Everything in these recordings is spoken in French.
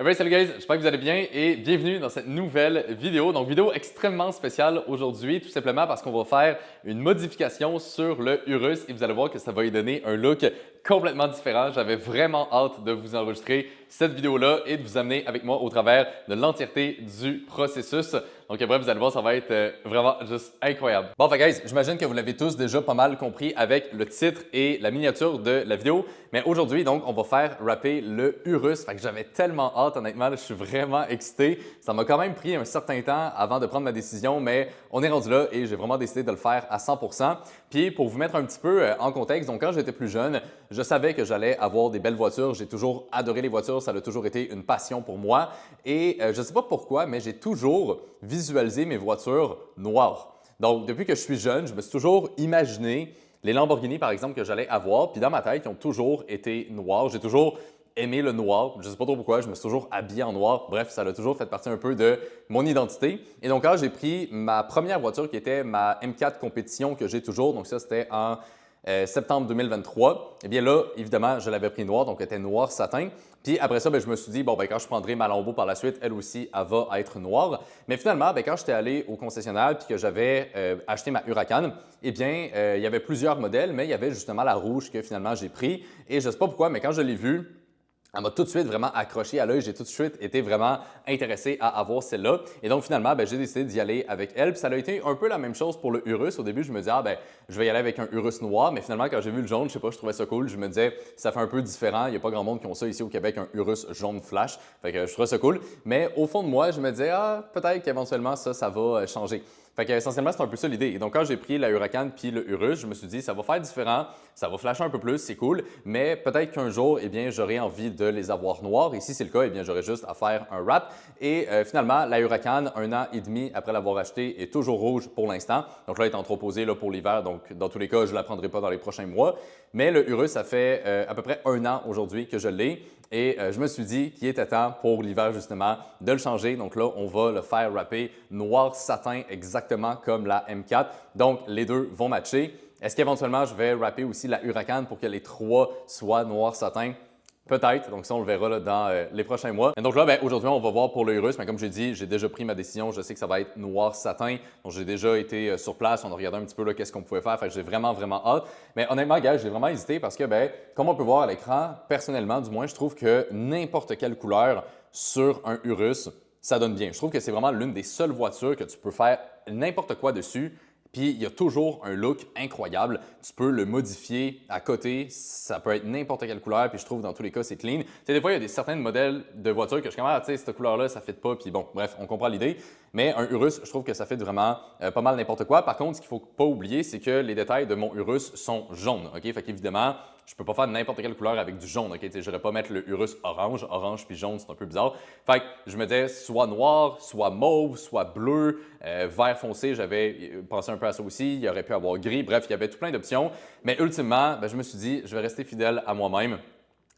Hey, salut guys, j'espère que vous allez bien et bienvenue dans cette nouvelle vidéo. Donc vidéo extrêmement spéciale aujourd'hui, tout simplement parce qu'on va faire une modification sur le Urus et vous allez voir que ça va lui donner un look complètement différent. J'avais vraiment hâte de vous enregistrer cette vidéo-là et de vous amener avec moi au travers de l'entièreté du processus. Donc bref, vous allez voir, ça va être vraiment juste incroyable. Bon, guys, j'imagine que vous l'avez tous déjà pas mal compris avec le titre et la miniature de la vidéo. Mais aujourd'hui, donc, on va faire rapper le Urus. Fait que j'avais tellement hâte, honnêtement, là, je suis vraiment excité. Ça m'a quand même pris un certain temps avant de prendre ma décision, mais on est rendu là et j'ai vraiment décidé de le faire à 100%. Puis pour vous mettre un petit peu en contexte, donc quand j'étais plus jeune, je savais que j'allais avoir des belles voitures. J'ai toujours adoré les voitures, ça a toujours été une passion pour moi. Et je ne sais pas pourquoi, mais j'ai toujours visualisé mes voitures noires. Donc depuis que je suis jeune, je me suis toujours imaginé les Lamborghini, par exemple, que j'allais avoir. Puis dans ma tête, ils ont toujours été noirs. J'ai toujours aimé le noir. Je ne sais pas trop pourquoi, je me suis toujours habillé en noir. Bref, ça a toujours fait partie un peu de mon identité. Et donc, quand j'ai pris ma première voiture qui était ma M4 compétition que j'ai toujours, donc ça, c'était en septembre 2023, eh bien là, évidemment, je l'avais pris noir, donc elle était noir satin. Puis après ça, je me suis dit, bon, quand je prendrai ma Lambo par la suite, elle aussi, elle va être noire. Mais finalement, quand j'étais allé au concessionnaire puis que j'avais acheté ma Huracan, eh bien, il y avait plusieurs modèles, mais il y avait justement la rouge que finalement j'ai pris. Et je ne sais pas pourquoi, mais quand je l'ai vue, elle m'a tout de suite vraiment accroché à l'œil. J'ai tout de suite été vraiment intéressé à avoir celle-là. Et donc, finalement, j'ai décidé d'y aller avec elle. Puis ça a été un peu la même chose pour le Urus. Au début, je me disais, je vais y aller avec un Urus noir. Mais finalement, quand j'ai vu le jaune, je sais pas, je trouvais ça cool. Je me disais, ça fait un peu différent. Il n'y a pas grand monde qui ont ça ici au Québec, un Urus jaune flash. Fait que je trouvais ça cool. Mais au fond de moi, je me disais, peut-être qu'éventuellement, ça va changer. Fait que, essentiellement, c'est un peu ça l'idée. Et donc, quand j'ai pris la Huracan puis le Urus, je me suis dit, ça va faire différent, ça va flasher un peu plus, c'est cool, mais peut-être qu'un jour, eh bien, j'aurai envie de les avoir noirs. Et si c'est le cas, eh bien, j'aurai juste à faire un wrap. Et finalement, la Huracan, 1 an et demi après l'avoir achetée, est toujours rouge pour l'instant. Donc là, elle est entreposée là, pour l'hiver. Donc, dans tous les cas, je ne la prendrai pas dans les prochains mois. Mais le Urus, ça fait à peu près 1 an aujourd'hui que je l'ai. Et je me suis dit qu'il était temps pour l'hiver justement de le changer. Donc là, on va le faire wrapper noir satin exactement comme la M4. Donc les deux vont matcher. Est-ce qu'éventuellement je vais wrapper aussi la Huracan pour que les trois soient noir satin? Peut-être, donc ça on le verra là, dans les prochains mois. Et donc là, aujourd'hui, on va voir pour le Urus, mais comme j'ai dit, j'ai déjà pris ma décision, je sais que ça va être noir satin. Donc j'ai déjà été sur place, on a regardé un petit peu qu'est-ce qu'on pouvait faire, fait que j'ai vraiment, vraiment hâte. Mais honnêtement, gars, j'ai vraiment hésité parce que, comme on peut voir à l'écran, personnellement, du moins, je trouve que n'importe quelle couleur sur un Urus, ça donne bien. Je trouve que c'est vraiment l'une des seules voitures que tu peux faire n'importe quoi dessus. Puis il y a toujours un look incroyable. Tu peux le modifier à côté. Ça peut être n'importe quelle couleur. Puis je trouve dans tous les cas, c'est clean. Tu sais, des fois, il y a certains modèles de voitures que je suis comme, tu sais, cette couleur-là, ça ne fit pas. Puis bon, bref, on comprend l'idée. Mais un Urus, je trouve que ça fait vraiment pas mal n'importe quoi. Par contre, ce qu'il ne faut pas oublier, c'est que les détails de mon Urus sont jaunes. OK? Fait qu'évidemment, je ne peux pas faire n'importe quelle couleur avec du jaune. OK? Je n'aurais pas mettre le Urus orange. Orange puis jaune, c'est un peu bizarre. Fait que je me disais soit noir, soit mauve, soit bleu, vert foncé. J'avais pensé un peu à ça aussi. Il y aurait pu avoir gris. Bref, il y avait tout plein d'options. Mais ultimement, je me suis dit, je vais rester fidèle à moi-même.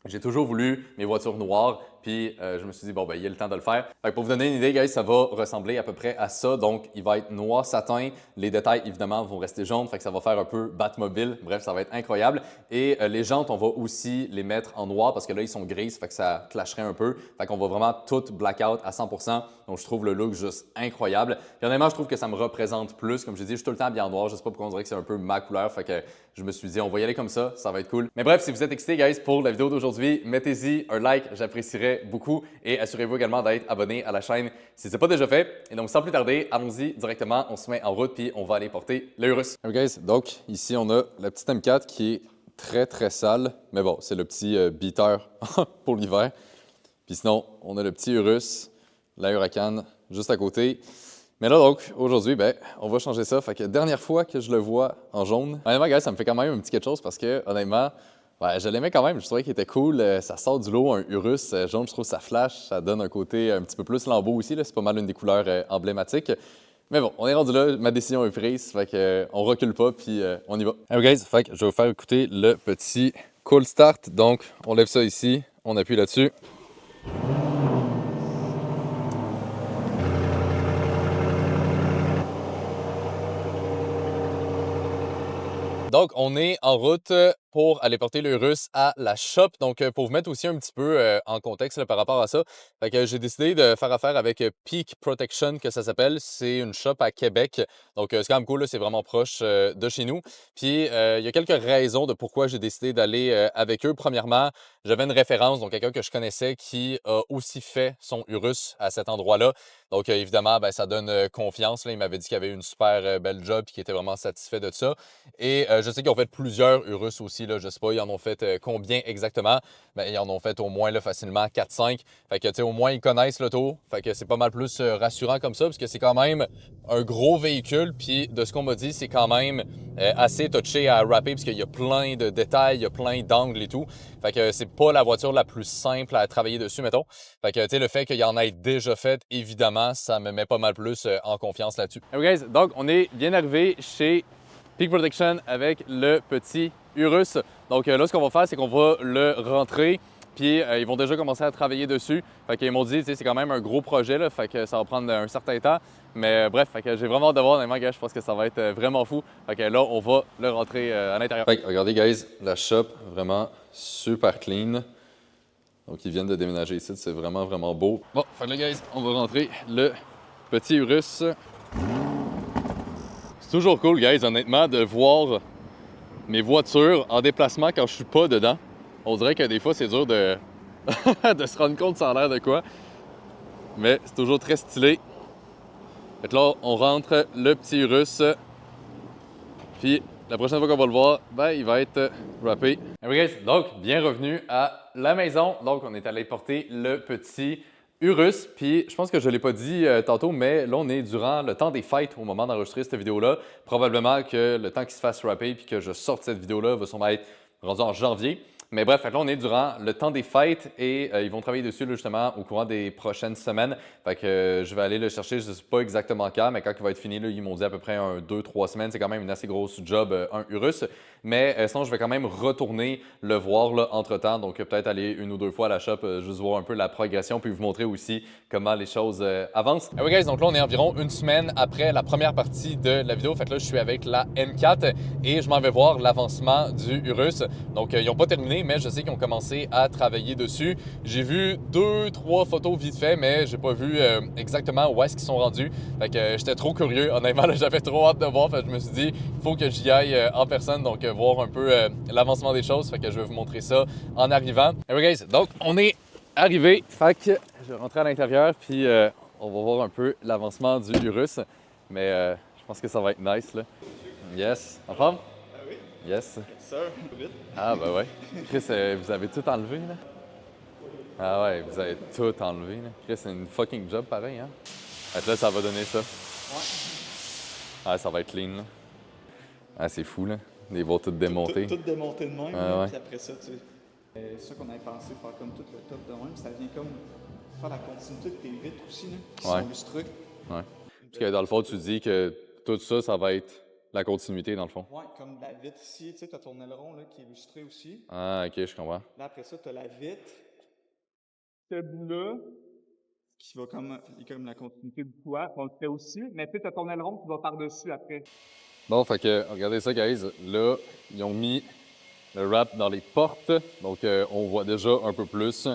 J'ai toujours voulu mes voitures noires, puis je me suis dit, il y a le temps de le faire. Fait que pour vous donner une idée, guys, ça va ressembler à peu près à ça. Donc, il va être noir satin. Les détails, évidemment, vont rester jaunes, fait que ça va faire un peu Batmobile. Bref, ça va être incroyable. Et les jantes, on va aussi les mettre en noir parce que là, ils sont grises, fait que ça clasherait un peu. Fait qu'on va vraiment tout blackout à 100%. Donc, je trouve le look juste incroyable. Puis honnêtement, je trouve que ça me représente plus. Comme je dis, je suis tout le temps bien en noir. Je sais pas pourquoi on dirait que c'est un peu ma couleur. Fait que je me suis dit, on va y aller comme ça va être cool. Mais bref, si vous êtes excités, guys, pour la vidéo d'aujourd'hui, mettez-y un like, j'apprécierais beaucoup. Et assurez-vous également d'être abonné à la chaîne si ce n'est pas déjà fait. Et donc, sans plus tarder, allons-y directement. On se met en route puis on va aller porter le Urus. Hey guys, donc ici on a la petite M4 qui est très très sale, mais bon, c'est le petit beater pour l'hiver. Puis sinon, on a le petit Urus, la Huracan juste à côté. Mais là donc, aujourd'hui, on va changer ça. Fait que dernière fois que je le vois en jaune, honnêtement, guys, ça me fait quand même un petit quelque chose parce que honnêtement, je l'aimais quand même. Je trouvais qu'il était cool. Ça sort du lot, un Urus jaune, je trouve ça flash. Ça donne un côté un petit peu plus Lambo aussi. C'est pas mal une des couleurs emblématiques. Mais bon, on est rendu là, ma décision est prise, fait que on recule pas puis on y va. Hey guys, fait que je vais vous faire écouter le petit cool start. Donc, on lève ça ici, on appuie là-dessus. Donc, on est en route pour aller porter le Urus à la shop. Donc, pour vous mettre aussi un petit peu en contexte là, par rapport à ça, fait que j'ai décidé de faire affaire avec Peak Protection, que ça s'appelle. C'est une shop à Québec. Donc, c'est quand même cool, c'est vraiment proche de chez nous. Puis, il y a quelques raisons de pourquoi j'ai décidé d'aller avec eux. Premièrement, j'avais une référence, donc quelqu'un que je connaissais qui a aussi fait son Urus à cet endroit-là. Donc, évidemment, ben, ça donne confiance. Là. Il m'avait dit qu'il avait une super belle job et qu'il était vraiment satisfait de ça. Et je sais qu'ils ont fait plusieurs Urus aussi. Là, je ne sais pas, ils en ont fait combien exactement. Ben, ils en ont fait au moins là, facilement 4-5. Fait que, tu sais, au moins, ils connaissent l'auto. Fait que c'est pas mal plus rassurant comme ça, parce que c'est quand même un gros véhicule. Puis, de ce qu'on m'a dit, c'est quand même assez touché à rapper, parce qu'il y a plein de détails, il y a plein d'angles et tout. Fait que c'est pas la voiture la plus simple à travailler dessus, mettons. Fait que, tu sais, le fait qu'il y en ait déjà fait, évidemment, ça me met pas mal plus en confiance là-dessus. Hey guys, donc on est bien arrivé chez Peak Protection avec le petit Urus. Donc là, ce qu'on va faire, c'est qu'on va le rentrer, puis ils vont déjà commencer à travailler dessus. Fait qu'ils m'ont dit, tu sais, c'est quand même un gros projet, là, fait que ça va prendre un certain temps. Mais bref, fait que j'ai vraiment hâte de voir, honnêtement, gars, je pense que ça va être vraiment fou. Fait que là, on va le rentrer à l'intérieur. Fait que, regardez, guys, la shop, vraiment super clean. Donc, ils viennent de déménager ici, c'est vraiment, vraiment beau. Bon, fait que là, guys, on va rentrer le petit Urus. C'est toujours cool, guys, honnêtement, de voir mes voitures en déplacement quand je suis pas dedans. On dirait que des fois, c'est dur de, de se rendre compte ça a l'air de quoi. Mais c'est toujours très stylé. Fait que là, on rentre le petit Urus. Puis la prochaine fois qu'on va le voir, ben, il va être wrappé. Hey guys, donc, bien revenu à la maison. Donc, on est allé porter le petit Urus. Puis, je pense que je ne l'ai pas dit tantôt, mais là, on est durant le temps des fêtes au moment d'enregistrer cette vidéo-là. Probablement que le temps qu'il se fasse wrapper puis que je sorte cette vidéo-là va sûrement être rendu en janvier. Mais bref, là, on est durant le temps des fêtes et ils vont travailler dessus là, justement au courant des prochaines semaines. Fait que je vais aller le chercher, je ne sais pas exactement quand, mais quand il va être fini, là, ils m'ont dit à peu près 2-3 semaines. C'est quand même une assez grosse job, un Urus. Mais sinon, je vais quand même retourner le voir là, entre-temps. Donc, peut-être aller une ou deux fois à la shop, juste voir un peu la progression, puis vous montrer aussi comment les choses avancent. Et oui, guys, donc là, on est environ une semaine après la première partie de la vidéo. Fait que là, je suis avec la M4 et je m'en vais voir l'avancement du Urus. Donc, ils n'ont pas terminé, mais je sais qu'ils ont commencé à travailler dessus. J'ai vu 2-3 photos vite fait, mais j'ai pas vu exactement où est-ce qu'ils sont rendus. Fait que j'étais trop curieux. Honnêtement, j'avais trop hâte de voir. Fait que je me suis dit, il faut que j'y aille en personne. Donc, voir un peu l'avancement des choses. Fait que je vais vous montrer ça en arrivant. Hey guys, donc on est arrivé. Fait que je vais rentrer à l'intérieur puis on va voir un peu l'avancement du Urus. Mais je pense que ça va être nice là. Yes. En forme? Ah oui? Yes. Sir, vite. Ah ben ouais. Chris, vous avez tout enlevé là? Ah ouais, vous avez tout enlevé là. Chris, c'est une fucking job pareil, hein? Fait que là, ça va donner ça. Ouais. Ah, ça va être clean là. Ah, c'est fou là. Ils vont tout démonter. Tout démonté de même, Ah ouais. puis après ça, tu sais. C'est ça qu'on avait pensé, faire comme tout le top de même, ça vient comme faire la continuité de tes vitres aussi, là, qui Ouais. sont lustreux. Ouais. Parce que dans le fond, tu dis que tout ça, ça va être la continuité dans le fond. Ouais, comme la vitre ici, tu sais, t'as ton aileron là, qui est lustré aussi. Ah, ok, je comprends. Là, après ça, t'as la vitre. Ce bout-là, qui va comme la continuité du toit, on le fait aussi, mais tu sais, t'as ton aileron qui va par-dessus après. Bon, fait que, regardez ça, guys. Là, ils ont mis le wrap dans les portes. Donc, on voit déjà un peu plus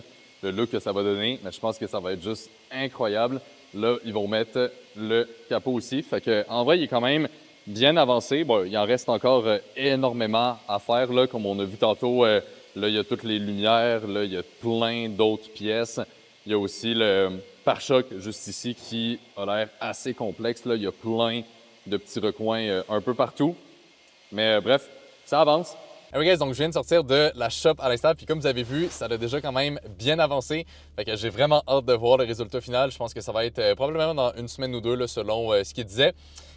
le look que ça va donner. Mais je pense que ça va être juste incroyable. Là, ils vont mettre le capot aussi. Fait que, en vrai, il est quand même bien avancé. Bon, il en reste encore énormément à faire. Là, comme on a vu tantôt, là, il y a toutes les lumières. Là, il y a plein d'autres pièces. Il y a aussi le pare-choc juste ici qui a l'air assez complexe. Là, il y a plein de petits recoins un peu partout. Mais bref, ça avance. Hey guys, donc je viens de sortir de la shop à l'instant, puis comme vous avez vu, ça a déjà quand même bien avancé. Fait que j'ai vraiment hâte de voir le résultat final. Je pense que ça va être probablement dans une semaine ou deux, là, selon ce qu'il disait.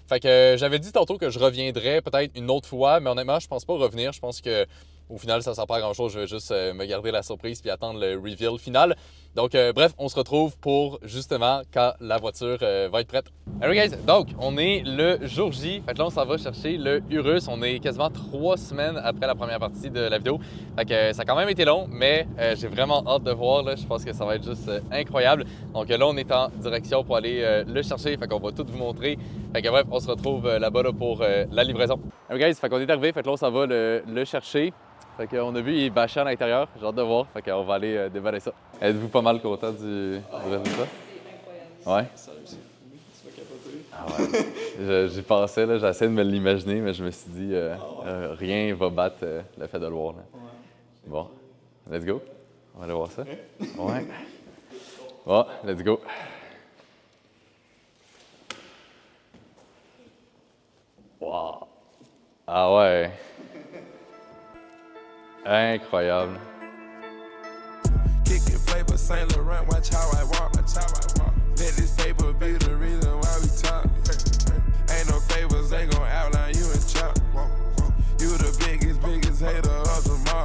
Fait que j'avais dit tantôt que je reviendrais peut-être une autre fois, mais honnêtement, je pense pas revenir. Je pense que au final, ça ne sert pas à grand-chose. Je vais juste me garder la surprise puis attendre le reveal final. Donc, bref, on se retrouve pour justement quand la voiture va être prête. Alright guys, donc on est le jour J. Fait que là, on s'en va chercher le Urus. On est quasiment 3 semaines après la première partie de la vidéo. Fait que ça a quand même été long, mais j'ai vraiment hâte de voir. Là. Je pense que ça va être juste incroyable. Donc là, on est en direction pour aller le chercher. Fait qu'on va tout vous montrer. Fait que bref, on se retrouve là-bas là, pour la livraison. Alright guys, fait qu'on est arrivé. Fait que là, on s'en va le chercher. Fait qu'on a vu, il bâchait à l'intérieur. J'ai hâte de voir. Fait qu'on va aller déballer ça. Êtes-vous pas mal content du résultat? C'est incroyable. Ouais? Tu vas capoter. Ah ouais. J'y pensais, là, j'essaie de me l'imaginer, mais je me suis dit, rien va battre le fait de le voir. Là. Bon, let's go. On va aller voir ça. Ouais. Bon, let's go. Wow. Ah ouais. Incroyable. Kicking flavor Saint Laurent, watch how I walk. Let this paper be the reason why we talk. Ain't no favors, ain't gon' outline you and chop. You the biggest hater of them all.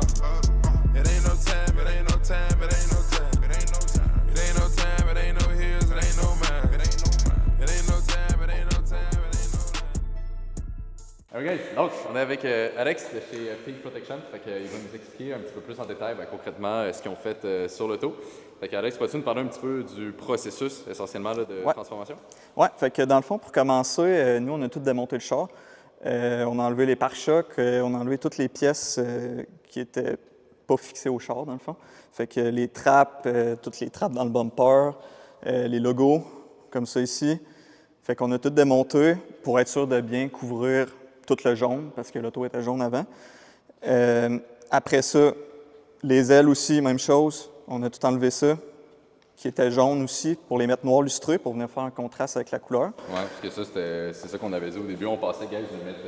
It ain't no time, it ain't no time, it ain't no time. It ain't no time, it ain't no time, it ain't no hills, it ain't no mine. It ain't no time, it ain't no time, it ain't no line. Alright guys, donc on est avec Alex de chez Peak Protection, fait qu'il va nous expliquer un petit peu plus en détail concrètement ce qu'ils ont fait sur l'auto. Fait qu'Alex, peux-tu nous parler un petit peu du processus essentiellement là, de transformation? Ouais, fait que dans le fond, pour commencer, nous, on a tout démonté le char. On a enlevé les pare-chocs, on a enlevé toutes les pièces qui étaient pas fixées au char, dans le fond. Fait que les trappes, toutes les trappes dans le bumper, les logos, comme ça ici. Fait qu'on a tout démonté pour être sûr de bien couvrir tout le jaune, parce que l'auto était jaune avant. Après ça, les ailes aussi, même chose. On a tout enlevé ça, qui était jaune aussi, pour les mettre noir lustrés, pour venir faire un contraste avec la couleur. Ouais, parce que ça, c'est ça qu'on avait dit au début. On pensait, guys, de mettre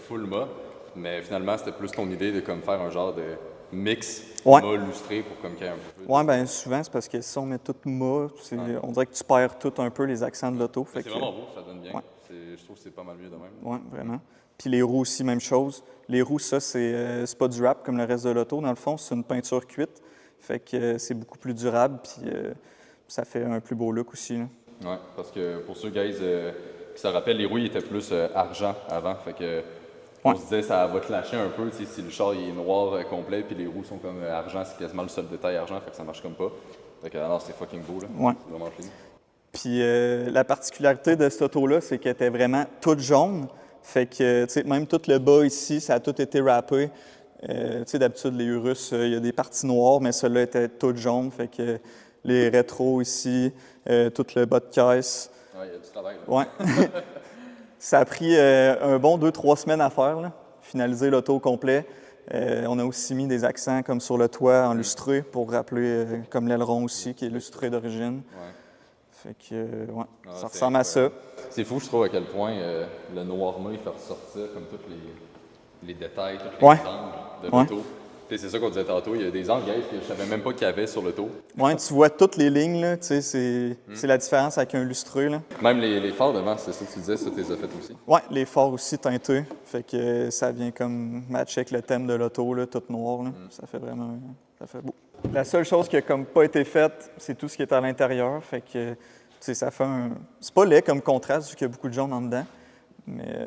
full mât, mais finalement, c'était plus ton idée de comme faire un genre de mix mât lustré pour comme qu'il y ait un peu. Ouais, bien souvent, c'est parce que si on met tout mât, on dirait que tu perds tout un peu les accents de l'auto. C'est vraiment beau, ça donne bien. Je trouve que c'est pas mal mieux de même. Oui, vraiment. Puis les roues aussi, même chose. Les roues, ça, c'est pas du wrap comme le reste de l'auto. Dans le fond, c'est une peinture cuite. Fait que c'est beaucoup plus durable, puis ça fait un plus beau look aussi. Oui, parce que pour ceux, guys, qui se rappellent, les roues ils étaient plus argent avant. Fait que on se disait ça va te lâcher un peu si le char il est noir complet, puis les roues sont comme argent, c'est quasiment le seul détail argent, fait que ça marche comme pas. Fait que alors c'est fucking beau, là. Ouais. C'est vraiment clean. Puis la particularité de cette auto-là, c'est qu'elle était vraiment toute jaune. Fait que, tu sais, même tout le bas ici, ça a tout été râpé. Tu sais, d'habitude, les Urus, il y a des parties noires, mais celle-là était toute jaune. Fait que les rétros ici, tout le bas de caisse. Ouais, il y a du travail, là. Ouais. Ça a pris un bon 2-3 semaines à faire, là, finaliser l'auto au complet. On a aussi mis des accents comme sur le toit en lustré pour rappeler, comme l'aileron aussi, qui est lustré d'origine. Ouais. Fait que, ça ressemble à ça. C'est fou, je trouve, à quel point le noir mat, il fait ressortir comme tous les détails, tous les angles de l'auto. C'est ça qu'on disait tantôt, il y a des angles, guys, que je savais même pas qu'il y avait sur l'auto. Oui, tu vois toutes les lignes, là, tu sais, c'est la différence avec un lustré, là. Même les phares devant, c'est ça que tu disais, ça, tu les as fait aussi? Oui, les phares aussi teintés, fait que ça vient comme matcher avec le thème de l'auto, là, tout noir, là. Ça fait vraiment, ça fait beau. La seule chose qui a comme pas été faite, c'est tout ce qui est à l'intérieur, fait que, tu sais, ça fait un... C'est pas laid comme contraste, vu qu'il y a beaucoup de jaune en dedans, mais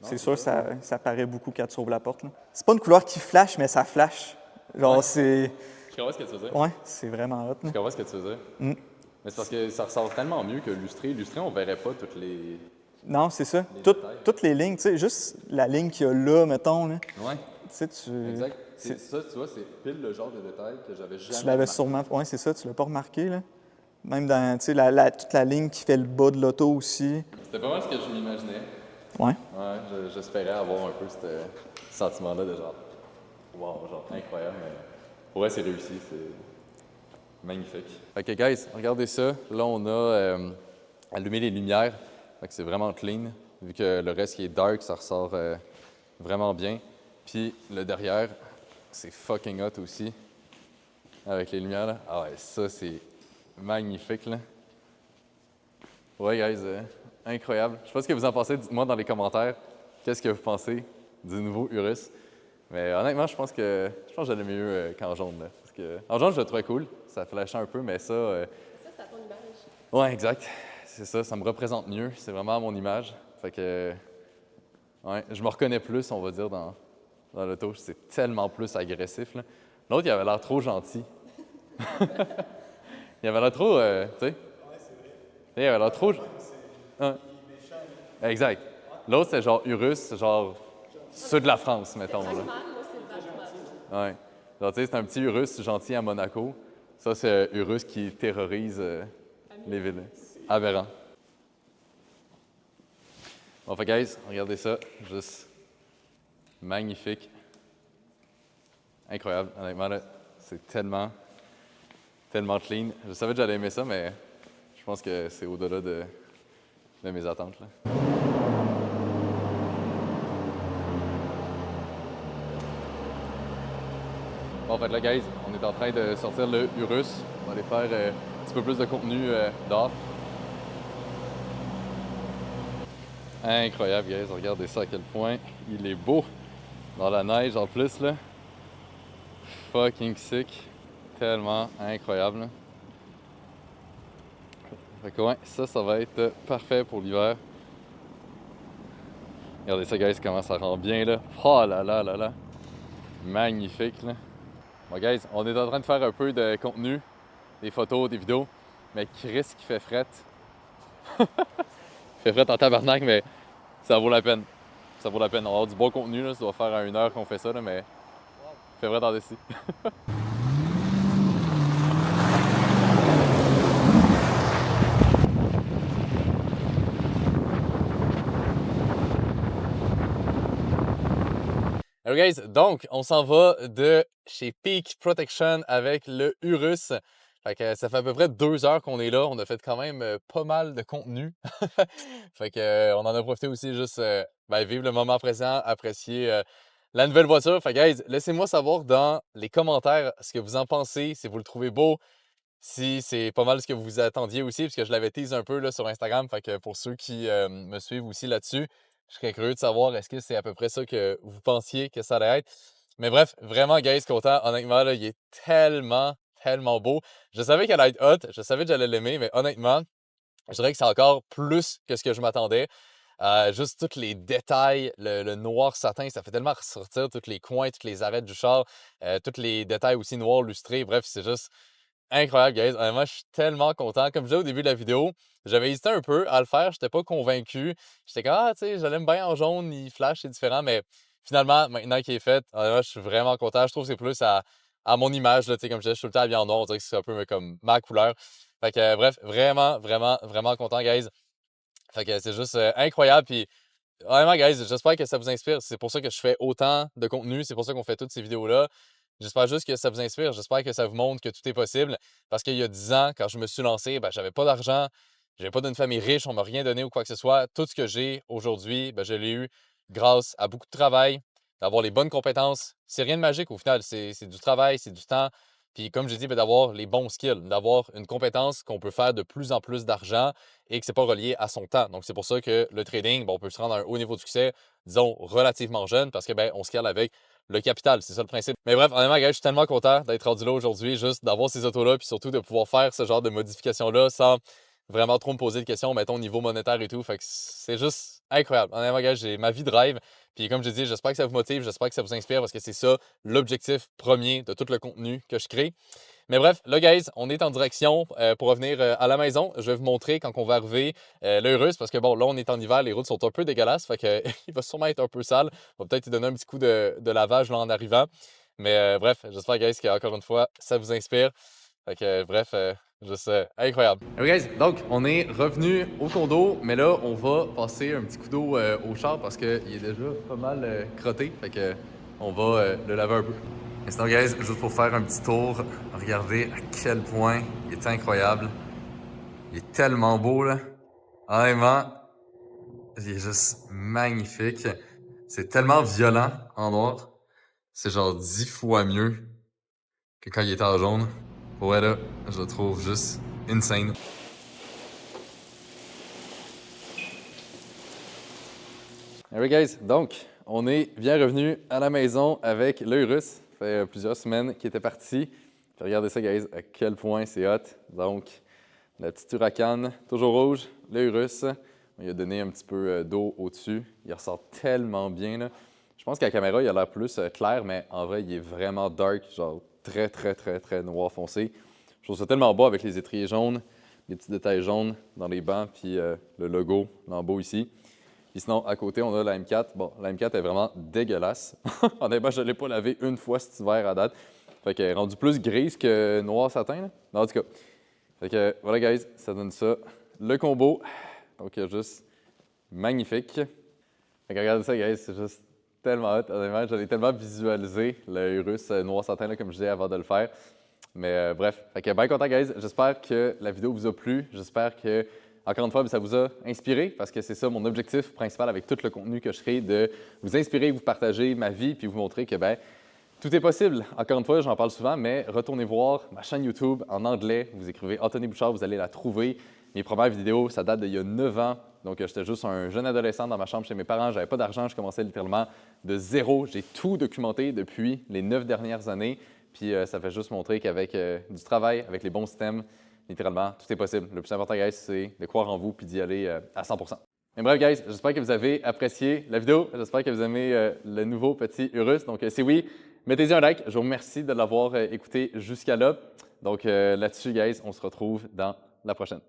c'est sûr, ça paraît beaucoup quand tu ouvres la porte, là. C'est pas une couleur qui flash, mais ça flash. Genre, c'est... Je comprends ce que tu veux dire. Ouais, c'est vraiment hot, là. Je comprends ce que tu veux dire. Mais c'est parce que ça ressort tellement mieux que lustré. Lustré, on verrait pas toutes les... Non, c'est ça. Toutes les lignes, tu sais, juste la ligne qu'il y a là, mettons, là. Ouais. Tu sais, tu... Exact. C'est ça, tu vois, c'est pile le genre de détail que j'avais jamais Tu l'avais sûrement... Oui, c'est ça, tu l'as pas remarqué, là. Même dans, tu sais, toute la ligne qui fait le bas de l'auto aussi. C'était pas mal ce que je m'imaginais. Ouais. Ouais, j'espérais avoir un peu ce sentiment-là de genre... Wow, genre incroyable, mais pour vrai, c'est réussi, c'est magnifique. OK, guys, regardez ça. Là, on a allumé les lumières, fait que c'est vraiment clean. Vu que le reste qui est dark, ça ressort vraiment bien. Puis le derrière, c'est fucking hot aussi, avec les lumières, là. Ah ouais, ça, c'est magnifique, là. Ouais, guys, incroyable. Je sais pas ce que vous en pensez, dites-moi dans les commentaires, qu'est-ce que vous pensez du nouveau Urus. Mais honnêtement, je pense que j'allais mieux qu'en jaune. Là, parce que, en jaune, je le trouvais cool. Ça flashait un peu, mais ça... Ça, c'est à ton image. Ouais, exact. C'est ça, ça me représente mieux. C'est vraiment à mon image. Fait que... Ouais, je me reconnais plus, on va dire, dans l'auto. C'est tellement plus agressif. Là. L'autre, il avait l'air trop gentil. Il avait l'air trop... tu sais? Ouais, c'est vrai. Il avait l'air trop... Exact. L'autre, c'est genre Urus, c'est genre... Ceux de la France, mettons. Là. Moi, c'est le Batman. Ouais. Genre, tu sais, c'est un petit Urus gentil à Monaco. Ça, c'est Urus qui terrorise les villes. Aberrant. Bon, fait, guys, regardez ça. Juste magnifique. Incroyable. Honnêtement, là, c'est tellement clean. Je savais que j'allais aimer ça, mais je pense que c'est au-delà de mes attentes, là. Bon, en fait, là, guys, on est en train de sortir le Urus. On va aller faire un petit peu plus de contenu dehors. Incroyable, guys. Regardez ça à quel point il est beau. Dans la neige, en plus, là. Fucking sick. Tellement incroyable, là. Fait que ouais, ça va être parfait pour l'hiver. Regardez ça, guys, comment ça rend bien, là. Oh là là là là. Magnifique, là. Bon, guys, on est en train de faire un peu de contenu, des photos, des vidéos, mais Chris qui fait fret. Il fait fret en tabarnak, mais ça vaut la peine. Ça vaut la peine. On va avoir du bon contenu, là. Ça doit faire 1 heure qu'on fait ça, là, mais il fait fret en dessus. Hello guys, donc on s'en va de chez Peak Protection avec le Urus. Fait que ça fait à peu près 2 heures qu'on est là. On a fait quand même pas mal de contenu. Fait que on en a profité aussi juste vivre le moment présent, apprécier la nouvelle voiture. Fait que guys, laissez-moi savoir dans les commentaires ce que vous en pensez, si vous le trouvez beau, si c'est pas mal ce que vous attendiez aussi, parce que je l'avais tease un peu là, sur Instagram. Fait que pour ceux qui me suivent aussi là-dessus, je serais curieux de savoir est-ce que c'est à peu près ça que vous pensiez que ça allait être. Mais bref, vraiment, guys, content. Honnêtement, là, il est tellement beau. Je savais qu'elle allait être hot, je savais que j'allais l'aimer, mais honnêtement, je dirais que c'est encore plus que ce que je m'attendais. Juste tous les détails, le noir satin, ça fait tellement ressortir tous les coins, tous les arêtes du char, tous les détails aussi noirs lustrés. Bref, c'est juste incroyable, guys. Honnêtement, je suis tellement content. Comme je disais au début de la vidéo, j'avais hésité un peu à le faire. Je n'étais pas convaincu. J'étais comme, ah, tu sais, je l'aime bien en jaune, il flash, c'est différent. Mais finalement, maintenant qu'il est fait, honnêtement, je suis vraiment content. Je trouve que c'est plus à mon image. Là, tu sais, comme je disais, je suis tout le temps habillé en noir. On dirait que c'est un peu comme ma couleur. Fait que, bref, vraiment content, guys. Fait que c'est juste incroyable. Puis, honnêtement, guys, j'espère que ça vous inspire. C'est pour ça que je fais autant de contenu. C'est pour ça qu'on fait toutes ces vidéos-là. J'espère juste que ça vous inspire. J'espère que ça vous montre que tout est possible. Parce qu'il y a 10 ans, quand je me suis lancé, j'avais pas d'argent. J'avais pas d'une famille riche. On m'a rien donné ou quoi que ce soit. Tout ce que j'ai aujourd'hui, je l'ai eu grâce à beaucoup de travail, d'avoir les bonnes compétences. C'est rien de magique au final. C'est du travail, c'est du temps. Puis comme j'ai dit, d'avoir les bons skills, d'avoir une compétence qu'on peut faire de plus en plus d'argent et que c'est pas relié à son temps. Donc c'est pour ça que le trading, on peut se rendre à un haut niveau de succès, disons, relativement jeune, parce que on scale avec le capital, c'est ça le principe. Mais bref, honnêtement, gars, je suis tellement content d'être rendu là aujourd'hui, juste d'avoir ces autos-là, puis surtout de pouvoir faire ce genre de modifications-là sans vraiment trop me poser de questions, mettons, au niveau monétaire et tout. Fait que c'est juste incroyable. Honnêtement, gars, j'ai ma vie de rêve. Puis comme je dis, j'espère que ça vous motive, j'espère que ça vous inspire, parce que c'est ça l'objectif premier de tout le contenu que je crée. Mais bref, là, guys, on est en direction pour revenir à la maison. Je vais vous montrer quand on va arriver le Urus, parce que bon, là, on est en hiver, les routes sont un peu dégueulasses, fait que il va sûrement être un peu sale. On va peut-être y donner un petit coup de lavage là en arrivant. Mais bref, j'espère, guys, qu'encore une fois, ça vous inspire. Fait que bref, juste incroyable. Hey guys, donc on est revenu au condo, mais là, on va passer un petit coup d'eau au char parce qu'il est déjà pas mal crotté. Fait que on va le laver un peu. Et sinon, guys, juste pour faire un petit tour, regardez à quel point il est incroyable. Il est tellement beau, là. Honnêtement, il est juste magnifique. C'est tellement violent en noir. C'est genre 10 fois mieux que quand il était en jaune. Ouais, là, je le trouve juste insane. Alright, guys, donc, on est bien revenu à la maison avec le Urus. Ça fait plusieurs semaines qu'il était parti. Puis regardez ça, guys, à quel point c'est hot. Donc, la petite Huracan, toujours rouge, le Urus. On lui a donné un petit peu d'eau au-dessus. Il ressort tellement bien, là. Je pense qu'à la caméra, il a l'air plus clair, mais en vrai, il est vraiment dark, genre très noir foncé. Je trouve ça tellement beau avec les étriers jaunes, les petits détails jaunes dans les bancs, puis le logo, l'embout ici. Puis sinon, à côté, on a la M4. Bon, la M4 est vraiment dégueulasse. Honnêtement, je ne l'ai pas lavée une fois cet hiver à date. Fait qu'elle est rendue plus grise que noir satin. Là. Non, en tout cas. Fait que voilà, guys, ça donne ça. Le combo. Donc, juste magnifique. Fait que regardez ça, guys, c'est juste tellement hot. Honnêtement, je l'ai tellement visualisé, le Urus noir satin, là, comme je disais avant de le faire. Mais bref, fait que bien content, guys. J'espère que la vidéo vous a plu. J'espère que, encore une fois, ça vous a inspiré parce que c'est ça mon objectif principal avec tout le contenu que je crée, de vous inspirer, vous partager ma vie puis vous montrer que, ben tout est possible. Encore une fois, j'en parle souvent, mais retournez voir ma chaîne YouTube en anglais. Vous écrivez Anthony Bouchard, vous allez la trouver. Mes premières vidéos, ça date d'il y a 9 ans. Donc, j'étais juste un jeune adolescent dans ma chambre chez mes parents. J'avais pas d'argent. Je commençais littéralement de zéro. J'ai tout documenté depuis les 9 dernières années. Puis, ça fait juste montrer qu'avec du travail, avec les bons systèmes, littéralement, tout est possible. Le plus important, guys, c'est de croire en vous puis d'y aller à 100%. Mais bref, guys, j'espère que vous avez apprécié la vidéo. J'espère que vous aimez le nouveau petit Urus. Donc, si oui, mettez-y un like. Je vous remercie de l'avoir écouté jusqu'à là. Donc, là-dessus, guys, on se retrouve dans la prochaine.